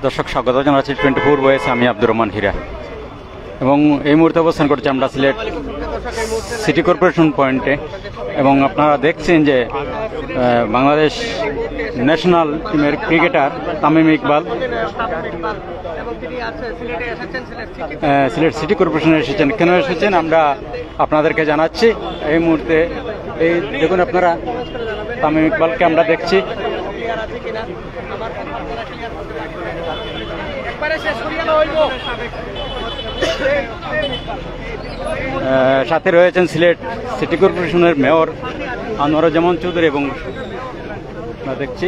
দর্শক স্বাগত জানাচ্ছি 24 বয়েস, আমি আব্দুর রহমান হীরা। এবং এই মুহূর্তে অবস্থান করছি আমরা সিলেট সিটি কর্পোরেশন পয়েন্টে। এবং আপনারা দেখছেন যে বাংলাদেশ ন্যাশনাল টিমের ক্রিকেটার তামিম ইকবাল সিলেট সিটি কর্পোরেশনে এসেছেন। কেন এসেছেন আমরা আপনাদেরকে জানাচ্ছি। এই মুহূর্তে এই দেখুন আপনারা, তামিম ইকবালকে আমরা দেখছি। সাথে রয়েছেন সিলেট সিটি কর্পোরেশনের মেয়র আনোয়ারুজ্জামান চৌধুরী। এবং দেখছি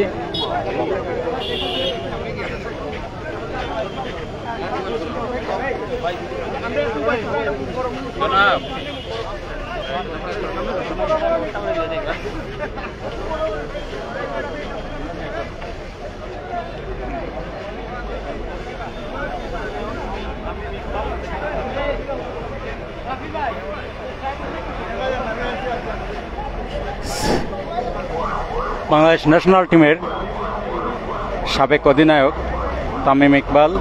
বাংলাদেশ ন্যাশনাল টিমের সাবেক অধিনায়ক তামিম ইকবাল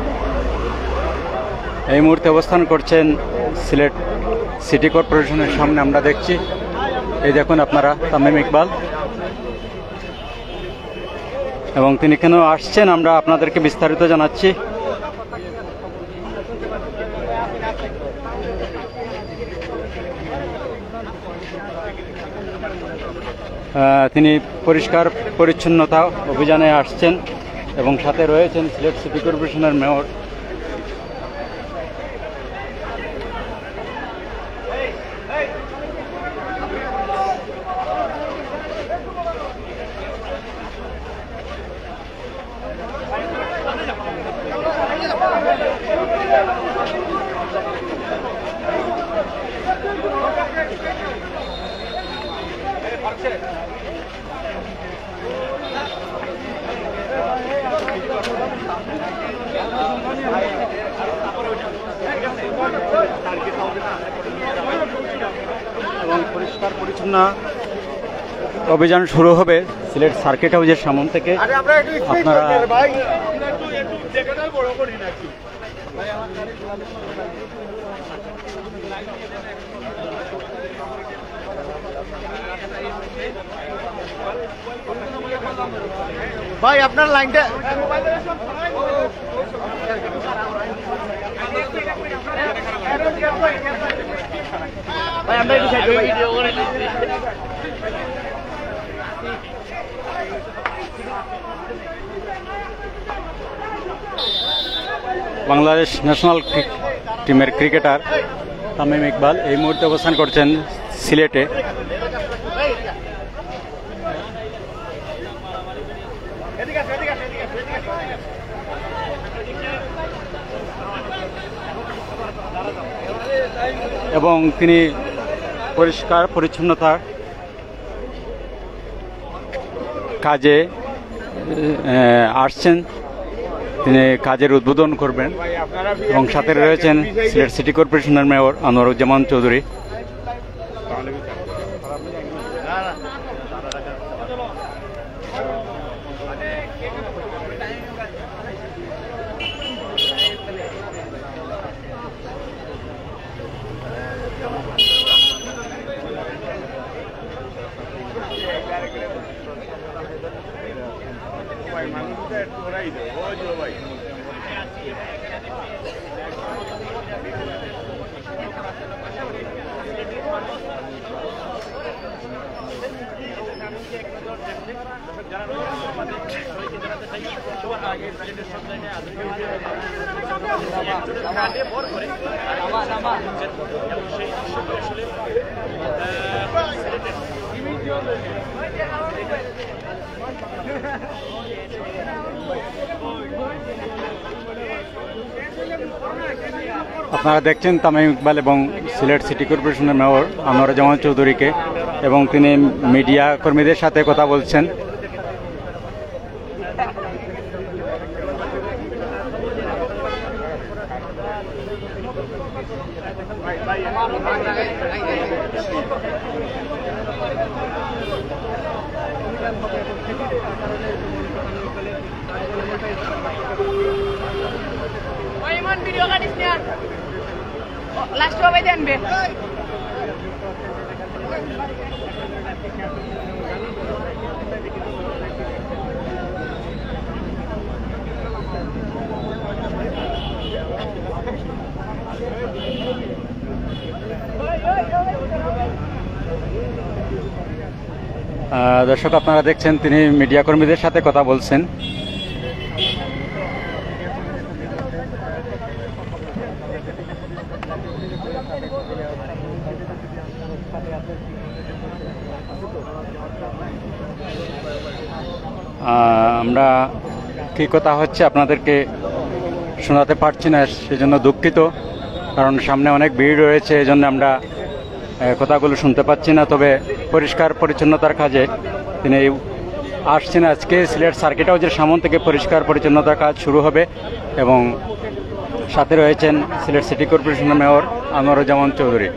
এই মুহূর্তে অবস্থান করছেন সিলেট সিটি কর্পোরেশনের সামনে। আমরা দেখছি, এই দেখুন আপনারা তামিম ইকবাল। এবং তিনি কেন আসছেন আমরা আপনাদেরকে বিস্তারিত জানাচ্ছি। তিনি পরিষ্কার পরিচ্ছন্নতা অভিযানে আসছেন এবং সাথে রয়েছেন সিলেট সিটি কর্পোরেশনের মেয়র। এবং পরিষ্কার পরিচ্ছন্ন অভিযান শুরু হবে সিলেট সার্কিট হাউসের সামনে থেকে। আপনারা ভাই আপনার লাইনটা ভাই আমরা একটু সাইড ভিডিও করে নিচ্ছি। বাংলাদেশ ন্যাশনাল টিমের ক্রিকেটার তামিম ইকবাল এই মুহূর্তে অবস্থান করছেন সিলেটে। এবং তিনি পরিষ্কার পরিচ্ছন্নতার কাজে আসছেন, তিনি কাজের উদ্বোধন করবেন। এবং সাথে রয়েছেন সিলেট সিটি কর্পোরেশনের মেয়র আনোয়ারুজ্জামান চৌধুরী। আপনারা দেখছেন তামিম ইকবাল এবং সিলেট সিটি কর্পোরেশনের মেয়র আনোয়ারুজ্জামান চৌধুরীকে, এবং তিনি মিডিয়া কর্মীদের সাথে কথা বলছেন। ভিডিও কাটিস না লাস্ট হবে জানবে দর্শক আপনারা দেখছেন তিনি মিডিয়া কর্মীদের সাথে কথা বলছেন। আমরা কি কথা হচ্ছে আপনাদেরকে শোনাতে পারছি না, সেজন্য দুঃখিত, কারণ সামনে অনেক ভিড় রয়েছে, এজন্য আমরা কথাগুলো শুনতে পাচ্ছি না। তবে পরিষ্কার পরিচ্ছন্নতার কাজে তিনি আসছেন। আজকে সিলেট সার্কিট হাউসের সামনে থেকে পরিষ্কার পরিচ্ছন্নতার কাজ শুরু হবে এবং সাথে রয়েছেন সিলেট সিটি কর্পোরেশনের মেয়র আনোয়ারুজ্জামান চৌধুরী।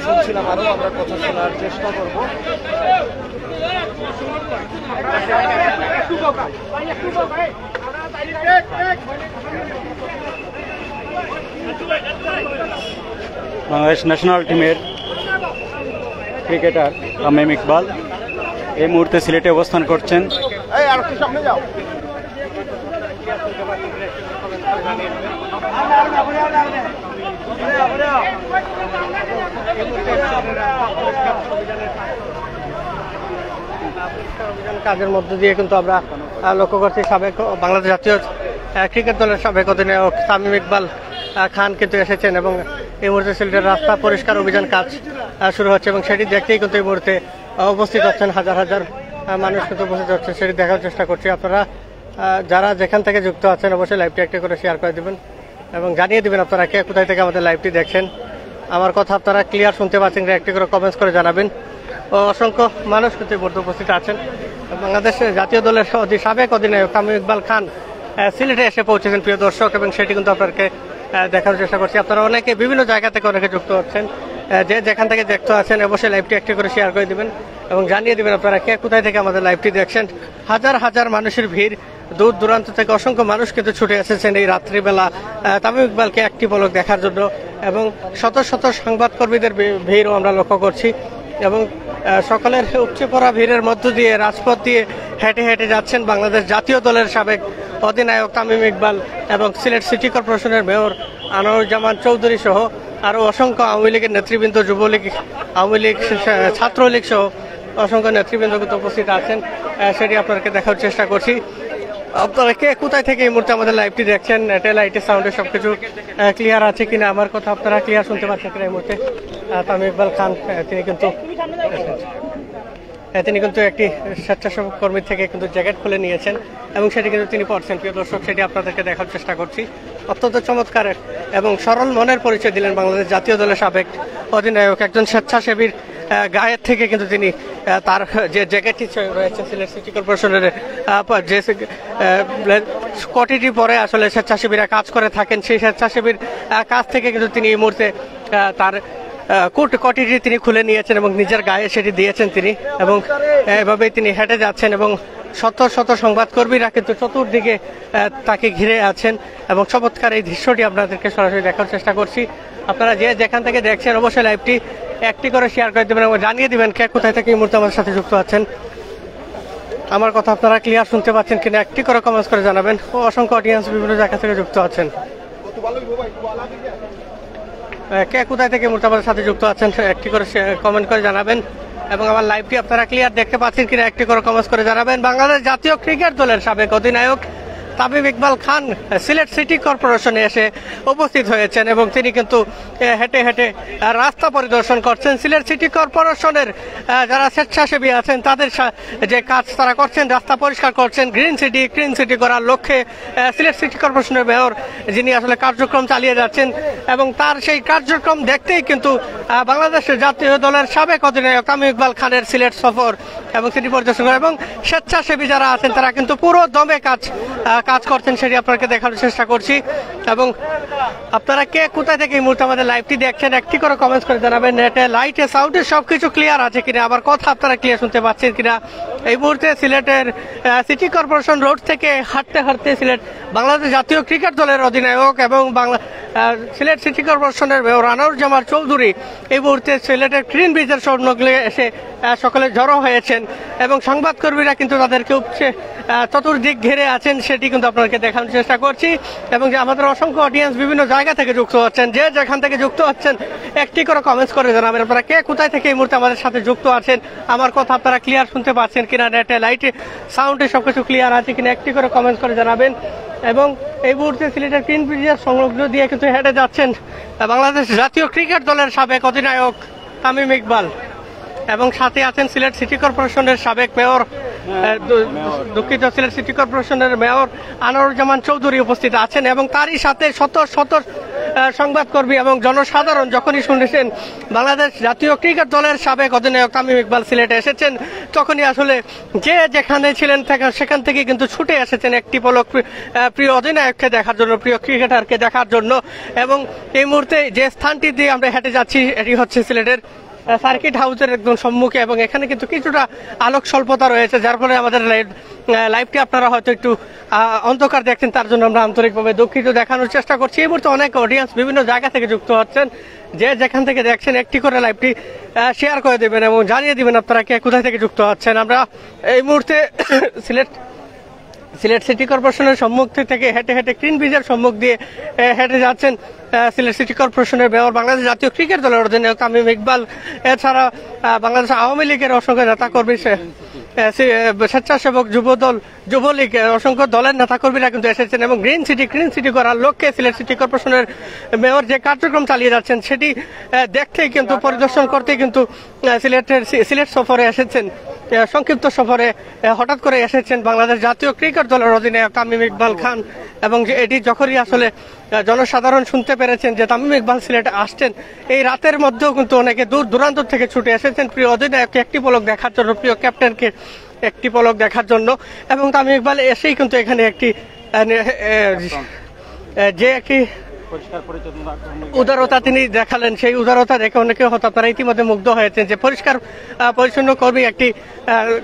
শুনছিলাম, আরো আমরা কথা শোনার চেষ্টা করবো। বাংলাদেশ ন্যাশনাল টিমের ক্রিকেটার তামিম ইকবাল এই মুহূর্তে সিলেটে অবস্থান করছেন। কাজের মধ্য দিয়ে কিন্তু আমরা লক্ষ্য করছি সাবেক বাংলাদেশ জাতীয় ক্রিকেট দলের সাবেক অধিনায়ক তামিম ইকবাল খান কিন্তু এসেছেন এবং এই মুহূর্তে সিলেটের রাস্তা পরিষ্কার অভিযান কাজ শুরু হচ্ছে এবং সেটি দেখতেই কিন্তু এই মুহূর্তে উপস্থিত হচ্ছেন হাজার হাজার মানুষ কিন্তু উপস্থিত হচ্ছে। সেটি দেখার চেষ্টা করছি। আপনারা যারা যেখান থেকে যুক্ত আছেন অবশ্যই লাইভটি একটি করে শেয়ার করে দেবেন এবং জানিয়ে দেবেন আপনারা কে কোথায় থেকে আমাদের লাইভটি দেখছেন। আমার কথা আপনারা ক্লিয়ার শুনতে পাচ্ছেন, একটি করে কমেন্টস করে জানাবেন। ও অসংখ্য মানুষ কিন্তু বর্তমানে উপস্থিত আছেন। বাংলাদেশ জাতীয় দলের সাবেক অধিনায়ক তামিম ইকবাল খান সিলেটে এসে পৌঁছেছেন প্রিয় দর্শক, এবং সেটি কিন্তু আপনাকে দেখানোর চেষ্টা করছি। আপনারা অনেকে বিভিন্ন জায়গা থেকে অনেকে যুক্ত হচ্ছেন, যে যেখান থেকে যুক্ত আছেন অবশ্যই লাইভটি একটি করে শেয়ার করে দিবেন এবং জানিয়ে দিবেন আপনারা কে কোথায় থেকে আমাদের লাইভটি দেখছেন। হাজার হাজার মানুষের ভিড়, দূর দূরান্ত থেকে অসংখ্য মানুষ কিন্তু ছুটে এসেছেন এই রাত্রিবেলা তামিম ইকবালকে একটি পলক দেখার জন্য, এবং শত শত সংবাদকর্মীদের ভিড়ও আমরা লক্ষ্য করছি এবং সকলের উপচে পড়া ভিড়ের মধ্য দিয়ে রাজপথ দিয়ে হেঁটে হেঁটে যাচ্ছেন বাংলাদেশ জাতীয় দলের সাবেক অধিনায়ক তামিম ইকবাল এবং সিলেট সিটি কর্পোরেশনের মেয়র আনোয়ারুজ্জামান চৌধুরী সহ আরও অসংখ্য আওয়ামী লীগের নেতৃবৃন্দ, যুবলীগ, আওয়ামী লীগ, ছাত্রলীগ সহ অসংখ্য নেতৃবৃন্দ কিন্তু উপস্থিত আছেন। সেটি আপনাদেরকে দেখার চেষ্টা করছি। আপনারা কে কোথায় থেকে এই মুহূর্তে আমাদের লাইভটি দেখছেন, লাইটে সাউন্ডে সবকিছু ক্লিয়ার আছে কিনা, আমার কথা আপনারা ক্লিয়ার শুনতে পাচ্ছেন কিনা এই মুহূর্তে। তামিম ইকবাল খান তিনি কিন্তু একটি স্বেচ্ছাসেবক কর্মী থেকে কিন্তু জ্যাকেট খুলে নিয়েছেন এবং সেটি কিন্তু তিনি পড়ছেন। প্রিয় দর্শক, সেটি আপনাদেরকে দেখার চেষ্টা করছি। অত্যন্ত চমৎকার এবং সরল মনের পরিচয় দিলেন বাংলাদেশ জাতীয় দলের সাবেক অধিনায়ক। একজন স্বেচ্ছাসেবীর গায়ের থেকে কিন্তু তিনি তার যে জ্যাকেটটি রয়েছে সিলেট সিটি কর্পোরেশনের যে কোটিটি পরে আসলে স্বেচ্ছাসেবীরা কাজ করে থাকেন, সেই স্বেচ্ছাসেবীর কাছ থেকে কিন্তু তিনি এই মুহূর্তে তার কোটিটি তিনি খুলে নিয়েছেন এবং নিজের গায়ে সেটি দিয়েছেন তিনি, এবং এভাবেই তিনি হেঁটে যাচ্ছেন এবং শত শত সংবাদকর্মীরা কিন্তু চতুর্দিকে তাকে ঘিরে আছেন এবং চমৎকার এই দৃশ্যটি আপনাদেরকে সরাসরি দেখার চেষ্টা করছি। আপনারা যে যেখান থেকে দেখছেন অবশ্যই লাইভটি একটি করে শেয়ার করে দেবেন এবং জানিয়ে দিবেন কে কোথায় থেকে এই মুহূর্তে আমাদের সাথে যুক্ত আছেন। আমার কথা আপনারা ক্লিয়ার শুনতে পাচ্ছেন কিনা একটি করে কমেন্টস করে জানাবেন। ও অসংখ্য অডিয়েন্স বিভিন্ন জায়গা থেকে যুক্ত আছেন। কে কোথায় থেকে মুহূর্তে আমাদের সাথে যুক্ত আছেন একটি করে কমেন্ট করে জানাবেন এবং আমার লাইভটি আপনারা ক্লিয়ার দেখতে পাচ্ছেন কিনা একটি করে কমেন্টস করে জানাবেন। বাংলাদেশ জাতীয় ক্রিকেট দলের সাবেক অধিনায়ক তামিম ইকবাল খান সিলেট সিটি কর্পোরেশনে এসে উপস্থিত হয়েছেন এবং তিনি কিন্তু হেঁটে হেঁটে রাস্তা পরিদর্শন করছেন। সিলেট সিটি কর্পোরেশনের যারা স্বেচ্ছাসেবী আছেন তাদের যে কাজ তারা করছেন, রাস্তা পরিষ্কার করছেন, গ্রিন সিটি করার লক্ষ্যে সিলেট সিটি কর্পোরেশনের মেয়র যিনি আসলে কার্যক্রম চালিয়ে যাচ্ছেন এবং তার সেই কার্যক্রম দেখতেই কিন্তু বাংলাদেশের জাতীয় দলের সাবেক অধিনায়ক তামিম ইকবাল খানের সিলেট সফর এবং সিটি পরিদর্শন এবং স্বেচ্ছাসেবী যারা আছেন তারা কিন্তু পুরো দমে কাজ কাজ করছেন সেটি আপনাকে দেখানোর চেষ্টা করছি। এবং আপনারা কে কোথায় থেকে এই মুহূর্তে আমাদের লাইভটি দেখছেন একটি করে কমেন্টস করে জানাবেন। নেটে লাইটে সাউন্ডে সবকিছু ক্লিয়ার আছে কিনা, আমার কথা আপনারা ক্লিয়ার শুনতে পাচ্ছেন কিনা। এই মুহূর্তে সিলেটের সিটি কর্পোরেশন রোড থেকে হাঁটতে হাঁটতে সিলেট বাংলাদেশ জাতীয় ক্রিকেট দলের অধিনায়ক এবং সিলেট সিটি কর্পোরেশনের মেয়র আনোয়ারুজ্জামান চৌধুরী এই মুহূর্তে সিলেটের গ্রিন ব্রিজের সংলগ্নে এসে সকলে জড়ো হয়েছেন এবং সংবাদকর্মীরা কিন্তু তাদেরকে উপচে চতুর্দিক ঘিরে আছেন, সেটি কিন্তু আপনাদেরকে দেখানোর চেষ্টা করছি। এবং যে আমাদের অসংখ্য অডিয়েন্স বিভিন্ন জায়গা থেকে যুক্ত হচ্ছেন, যে যেখান থেকে যুক্ত হচ্ছেন একটি করে কমেন্টস করে জানাবেন আপনারা কে কোথায় থেকে এই মুহূর্তে আমাদের সাথে যুক্ত আছেন, আমার কথা আপনারা ক্লিয়ার শুনতে পাচ্ছেন কিনা, নেটে লাইটে সাউন্ডে সবকিছু ক্লিয়ার আছে কিনা একটি করে কমেন্টস করে জানাবেন। এবং এই মুহূর্তে সিলেটের গ্রিন ব্রিজের সংলগ্ন দিয়ে কিন্তু হেঁটে যাচ্ছেন বাংলাদেশ জাতীয় ক্রিকেট দলের সাবেক অধিনায়ক তামিম ইকবাল এবং সাথে আছেন সিলেট সিটি কর্পোরেশনের সাবেক মেয়র দুঃখিত সিলেট সিটি কর্পোরেশনের মেয়র আনোয়ারুজ্জামান চৌধুরী উপস্থিত আছেন। এবং তারই সাথে শত শত সংবাদকর্মী এবং জনসাধারণ যখনই শুনেছেন বাংলাদেশ জাতীয় ক্রিকেট দলের সাবেক অধিনায়ক তামিম ইকবাল সিলেটে এসেছেন, তখনই আসলে যে যেখানে ছিলেন সেখান থেকে কিন্তু ছুটে এসেছেন একটি পলক প্রিয় অধিনায়ককে দেখার জন্য, প্রিয় ক্রিকেটারকে দেখার জন্য। এবং এই মুহূর্তে যে স্থানটি দিয়ে আমরা হেঁটে যাচ্ছি এটি হচ্ছে সিলেটের সার্কিট হাউসের একদম সম্মুখে এবং এখানে কিন্তু কিছুটা আলোক স্বল্পতা রয়েছে, যার ফলে আমাদের লাইভটি আপনারা হয়তো একটু অন্ধকার দেখছেন, তার জন্য আমরা আন্তরিকভাবে দুঃখিত। দেখানোর চেষ্টা করছি এই মুহূর্তে অনেক অডিয়েন্স বিভিন্ন জায়গা থেকে যুক্ত হচ্ছেন, যে যেখান থেকে দেখছেন একটি করে লাইভটি শেয়ার করে দেবেন এবং জানিয়ে দিবেন আপনারা কে কোথায় থেকে যুক্ত হচ্ছেন। আমরা এই মুহূর্তে সিলেট সিটি কর্পোরেশনের সম্মুখ থেকে হেঁটে হেঁটে গ্রিন ব্রিজের সম্মুখ দিয়ে হেঁটে যাচ্ছেন সিলেট সিটি কর্পোরেশনের মেয়র বাংলাদেশ জাতীয় ক্রিকেট দলের অধিনায়ক তামিম ইকবাল। এছাড়া বাংলাদেশ আওয়ামী লীগের অসংখ্য নেতাকর্মী, স্বেচ্ছাসেবক যুবলীগ অসংখ্য দলের নেতাকর্মীরা কিন্তু এসেছেন এবং গ্রিন সিটি করার লক্ষ্যে সিলেট সিটি কর্পোরেশনের মেয়র যে কার্যক্রম চালিয়ে যাচ্ছেন সেটি দেখতেই কিন্তু পরিদর্শন করতেই কিন্তু সিলেট সফরে এসেছেন, সংক্ষিপ্ত সফরে হঠাৎ করে এসেছেন বাংলাদেশ জাতীয় ক্রিকেট দলের অধিনায়ক তামিম ইকবাল খান। এবং এটি যখনই আসলে জনসাধারণ শুনতে পেরেছেন যে তামিম ইকবাল সিলেটে আসছেন, এই রাতের মধ্যেও কিন্তু অনেকে দূর দূরান্ত থেকে ছুটে এসেছেন প্রিয় অধিনায়ককে একটি পলক দেখার জন্য, প্রিয় ক্যাপ্টেনকে একটি পলক দেখার জন্য। এবং তামিম ইকবাল এসেই কিন্তু এখানে একটি উদারতা তিনি দেখালেন, সেই উদারতা দেখে অনেকে হয়তো আপনারা ইতিমধ্যে মুগ্ধ হয়েছেন যে পরিষ্কার পরিচ্ছন্ন কর্মী একটি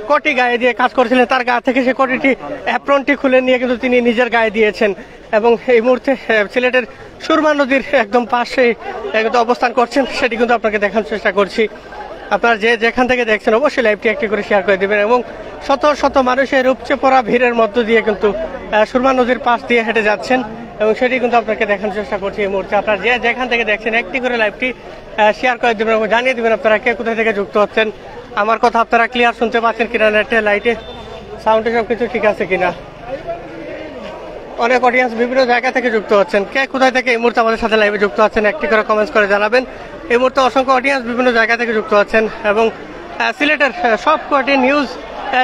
কোটি গায়ে দিয়ে কাজ করেছিলেন, তার গা থেকে সে কোটিটি অ্যাপ্রনটি খুলে নিয়ে কিন্তু তিনি নিজের গায়ে দিয়েছেন। এবং এই মুহূর্তে সিলেটের সুরমা নদীর একদম পাশে অবস্থান করছেন, সেটি কিন্তু আপনাকে দেখানোর চেষ্টা করছি। আপনারা যে যেখান থেকে দেখছেন অবশ্যই লাইভটি একটি করে শেয়ার করে দেবেন। এবং শত শত মানুষের উপচে পড়া ভিড়ের মধ্য দিয়ে কিন্তু সুরমা নদীর পাশ দিয়ে হেঁটে যাচ্ছেন এবং সেটি কিন্তু আপনাকে দেখানোর চেষ্টা করছি এই মুহূর্তে। আপনারা যে যেখান থেকে দেখছেন একটি করে লাইভটি শেয়ার করে দেবেন এবং জানিয়ে দেবেন আপনারা কে কোথায় থেকে যুক্ত হচ্ছেন, আমার কথা আপনারা ক্লিয়ার শুনতে পাচ্ছেন কিনা, নেটে লাইটে সাউন্ডে সব কিছু ঠিক আছে কিনা। অনেক অডিয়েন্স বিভিন্ন জায়গা থেকে যুক্ত হচ্ছেন, কে কোথায় থেকে এই মুহূর্তে আমাদের সাথে লাইভে যুক্ত হচ্ছেন একটি করে কমেন্টস করে জানাবেন। এই মুহূর্তে অসংখ্য অডিয়েন্স বিভিন্ন জায়গা থেকে যুক্ত হচ্ছেন এবং সিলেটের সব কটি নিউজ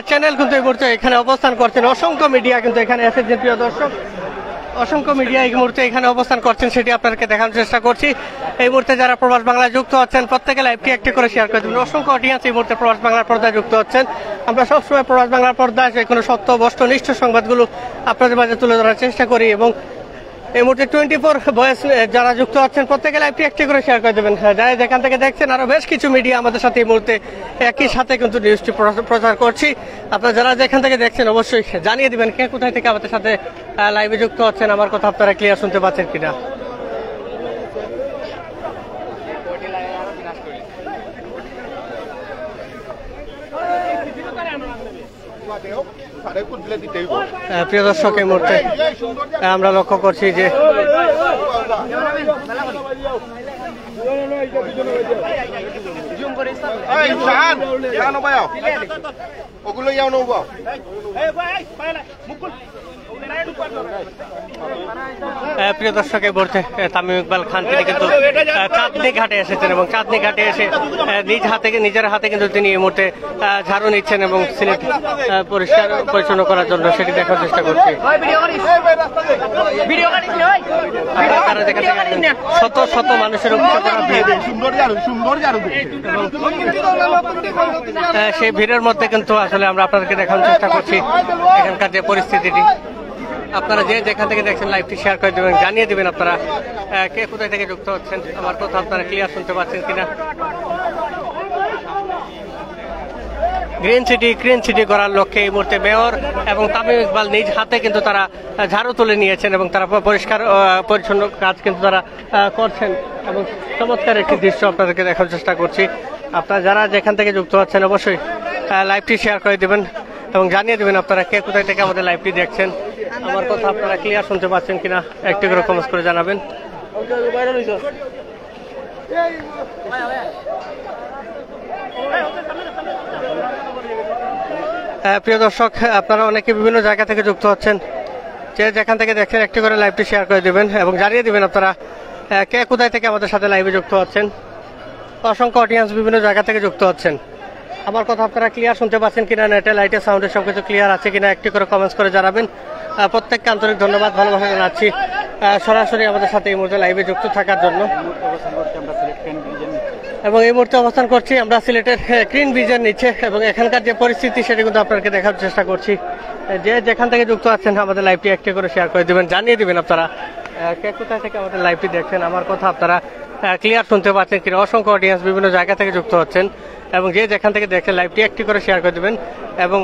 চ্যানেল কিন্তু এই মুহূর্তে এখানে অবস্থান করছেন, অসংখ্য মিডিয়া কিন্তু এখানে এসেছেন প্রিয় দর্শক, অসংখ্য মিডিয়া এই মুহূর্তে এখানে অবস্থান করছেন, সেটি আপনাদেরকে দেখানোর চেষ্টা করছি। এই মুহূর্তে যারা প্রবাস বাংলায় যুক্ত হচ্ছেন প্রত্যেকে লাইভটি একটি করে শেয়ার করে দেবেন। অসংখ্য অডিয়েন্স এই মুহূর্তে প্রবাস বাংলার পর্দায় যুক্ত হচ্ছেন। আমরা সবসময় প্রবাস বাংলার পর্দায় যে কোনো সত্য বস্তুনিষ্ঠ সংবাদগুলো আপনাদের মাঝে তুলে ধরার চেষ্টা করি। এবং এই মুহূর্তে 24 বয়স যারা যুক্ত হচ্ছেন প্রত্যেকে লাইভটি একটি করে শেয়ার করে দেবেন। যারা যেখান থেকে দেখছেন আরো বেশ কিছু মিডিয়া আমাদের সাথে এই মুহূর্তে একই সাথে কিন্তু নিউজটি প্রচার করছি। আপনারা যারা যেখান থেকে দেখছেন অবশ্যই জানিয়ে দিবেন কে কোথায় থেকে আমাদের সাথে লাইভে যুক্ত হচ্ছেন, আমার কথা আপনারা ক্লিয়ার শুনতে পাচ্ছেন কিনা। প্রিয় দর্শক এই মুহূর্তে আমরা লক্ষ্য করছি যে প্রিয় দর্শক এই মুহূর্তে তামিম ইকবাল খান তিনি কিন্তু চাঁদনী ঘাটে এসেছেন এবং চাঁদনী ঘাটে এসে নিজের হাতে কিন্তু তিনি এই মুহূর্তে ঝাড়ু নিচ্ছেন এবং সিলেট পরিষ্কার পরিচ্ছন্ন করার জন্য সেটি দেখার চেষ্টা করছি। শত শত মানুষের সেই ভিড়ের মধ্যে কিন্তু আসলে আমরা আপনাদেরকে দেখানোর চেষ্টা করছি এখানকার যে পরিস্থিতিটি। আপনারা যে যেখান থেকে দেখছেন লাইভটি শেয়ার করে দেবেন, জানিয়ে দেবেন আপনারা কে কোথায় থেকে যুক্ত হচ্ছেন। আমার কথা আপনারা ক্লিয়ার শুনতে পাচ্ছেন কিনা। গ্রিন সিটি করার লক্ষ্যে এই মুহূর্তে মেয়র এবং তামিম ইকবাল নিজ হাতে কিন্তু তারা ঝাড়ু তুলে নিয়েছেন এবং তারা পরিষ্কার পরিচ্ছন্ন কাজ কিন্তু তারা করছেন এবং চমৎকার একটি দৃশ্য আপনাদেরকে দেখার চেষ্টা করছি। আপনারা যারা যেখান থেকে যুক্ত হচ্ছেন অবশ্যই লাইভটি শেয়ার করে দেবেন এবং জানিয়ে দেবেন আপনারা কে কোথায় থেকে আমাদের লাইভটি দেখছেন। আমার কথা আপনারা ক্লিয়ার শুনতে পাচ্ছেন কিনা একটি করে কমেন্ট করে জানাবেন। প্রিয় দর্শক, আপনারা অনেকে বিভিন্ন জায়গা থেকে যুক্ত হচ্ছেন, যে যেখান থেকে দেখছেন একটি করে লাইভটি শেয়ার করে দেবেন এবং জানিয়ে দেবেন আপনারা কে কোথায় থেকে আমাদের সাথে লাইভে যুক্ত হচ্ছেন। অসংখ্য অডিয়েন্স বিভিন্ন জায়গা থেকে যুক্ত হচ্ছেন। আমার কথা আপনারা ক্লিয়ার শুনতে পাচ্ছেন কিনা, নেটে লাইটে সাউন্ডে সবকিছু ক্লিয়ার আছে কিনা একটি করে কমেন্টস করে জানাবেন। প্রত্যেককে আন্তরিক ধন্যবাদ, ভালোবাসা জানাচ্ছি সরাসরি আমাদের সাথে এই মুহূর্তে লাইভে যুক্ত থাকার জন্য। এবং এই মুহূর্তে অবস্থান করছি আমরা সিলেটের গ্রিন ব্রিজের নিচে এবং এখানকার যে পরিস্থিতি সেটি কিন্তু আপনাকে দেখার চেষ্টা করছি। যে যেখান থেকে যুক্ত আছেন আমাদের লাইভটি একটি করে শেয়ার করে দেবেন, জানিয়ে দেবেন আপনারা কে কোথায় থেকে আমাদের লাইভটি দেখছেন। আমার কথা আপনারা ক্লিয়ার শুনতে পাচ্ছেন কিনা। অসংখ্য অডিয়েন্স বিভিন্ন জায়গা থেকে যুক্ত হচ্ছেন এবং যে যেখান থেকে দেখছেন লাইভটি একটি করে শেয়ার করে দেবেন এবং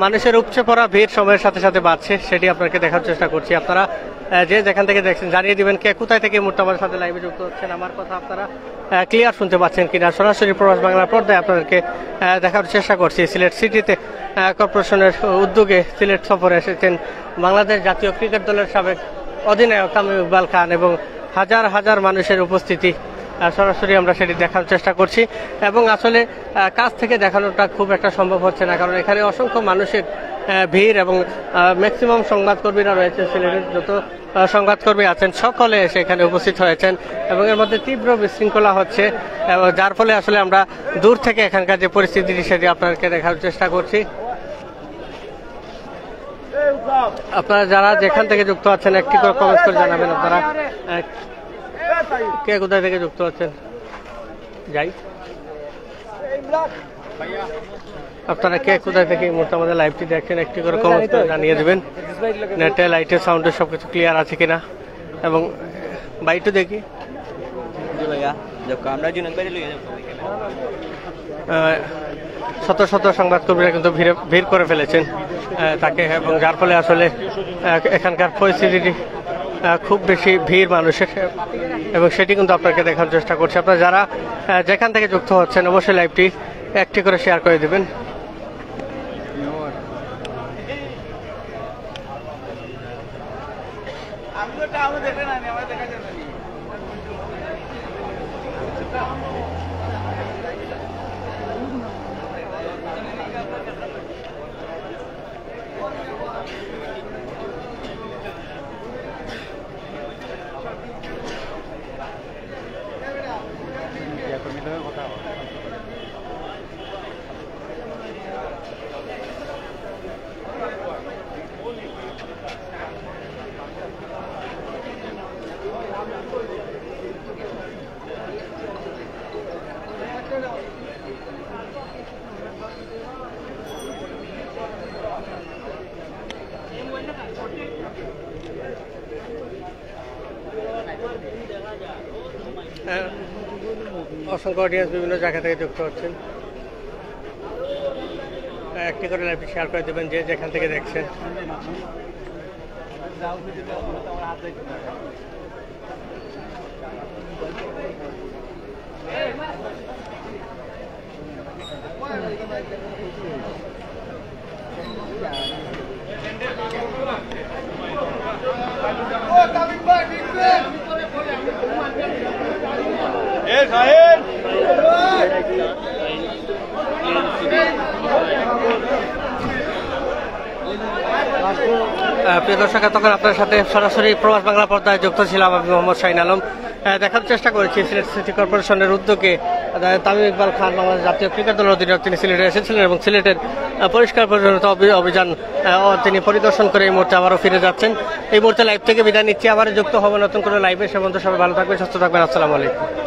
মানুষের উপচে পড়া ভিড় সময়ের সাথে সাথে বাড়ছে সেটি আপনাকে দেখার চেষ্টা করছি। আপনারা যে যেখান থেকে দেখছেন জানিয়ে দিবেন কে কোথায় থেকে এই মুহূর্তে আমাদের সাথে লাইভে যুক্ত হচ্ছেন। আমার কথা আপনারা ক্লিয়ার শুনতে পাচ্ছেন কিনা। সরাসরি প্রবাস বাংলা পর্দায় আপনাদেরকে দেখার চেষ্টা করছি। সিলেট সিটিতে কর্পোরেশনের উদ্যোগে সিলেট সফরে এসেছেন বাংলাদেশ জাতীয় ক্রিকেট দলের সাবেক অধিনায়ক তামিম ইকবাল খান এবং হাজার হাজার মানুষের উপস্থিতি সরাসরি আমরা সেটি দেখার চেষ্টা করছি এবং আসলে কাছ থেকে দেখানোটা খুব একটা সম্ভব হচ্ছে না, কারণ এখানে অসংখ্য মানুষের ভিড় এবং ম্যাক্সিমাম সংবাদকর্মীরা রয়েছে। সিলেটের যত সংবাদকর্মী আছেন সকলে এসে এখানে উপস্থিত হয়েছেন এবং এর মধ্যে তীব্র বিশৃঙ্খলা হচ্ছে, যার ফলে আসলে আমরা দূর থেকে এখানকার যে পরিস্থিতি সেটি আপনাদেরকে দেখার চেষ্টা করছি। আপনারা যারা যেখান থেকে যুক্ত আছেন একটি করে কমেন্ট করে জানাবেন আপনারা কে কোথায় থেকে যুক্ত হচ্ছেন। যাই আপনারা কে কোথায় থেকে এই মুহূর্তে আমাদের লাইভটি দেখছেন একটি করে কমেন্ট করে জানিয়ে দেবেন। নেটে লাইটে সাউন্ডে সবকিছু ক্লিয়ার আছে কিনা এবং বাইটু দেখি শত শত সংবাদকর্মীরা কিন্তু ভিড় করে ফেলেছেন তাকে এবং যার ফলে আসলে এখানকার পরিস্থিতিটি খুব বেশি ভিড় মানুষের এবং সেটি কিন্তু আপনাকে দেখার চেষ্টা করছি। আপনারা যারা যেখান থেকে যুক্ত হচ্ছেন অবশ্যই লাইভটি একটি করে শেয়ার করে দেবেন। অসংখ্য অডিয়েন্স বিভিন্ন জায়গা থেকে যুক্ত হচ্ছেন, একটি করে লাইভ শেয়ার করে দেবেন যে যেখান থেকে দেখছেন। প্রিয় দর্শক, তখন আপনার সাথে সরাসরি প্রবাস বাংলা পর্দায় যুক্ত ছিলাম আমি মোহাম্মদ শাহিন আলম। দেখার চেষ্টা করেছি সিলেট সিটি কর্পোরেশনের উদ্যোগে তামিম ইকবাল খান বাংলাদেশ জাতীয় ক্রিকেট দলের অধিনায়ক তিনি সিলেটে এসেছিলেন এবং সিলেটের পরিষ্কার পরিচ্ছন্নতা অভিযান তিনি পরিদর্শন করে এই মুহূর্তে আবারও ফিরে যাচ্ছেন। এই মুহূর্তে লাইভ থেকে বিদায় নিচ্ছি, আবার যুক্ত হবো নতুন করে লাইভে। সে পর্যন্ত সবাই ভালো থাকবেন, সুস্থ থাকবেন। আসসালামু আলাইকুম।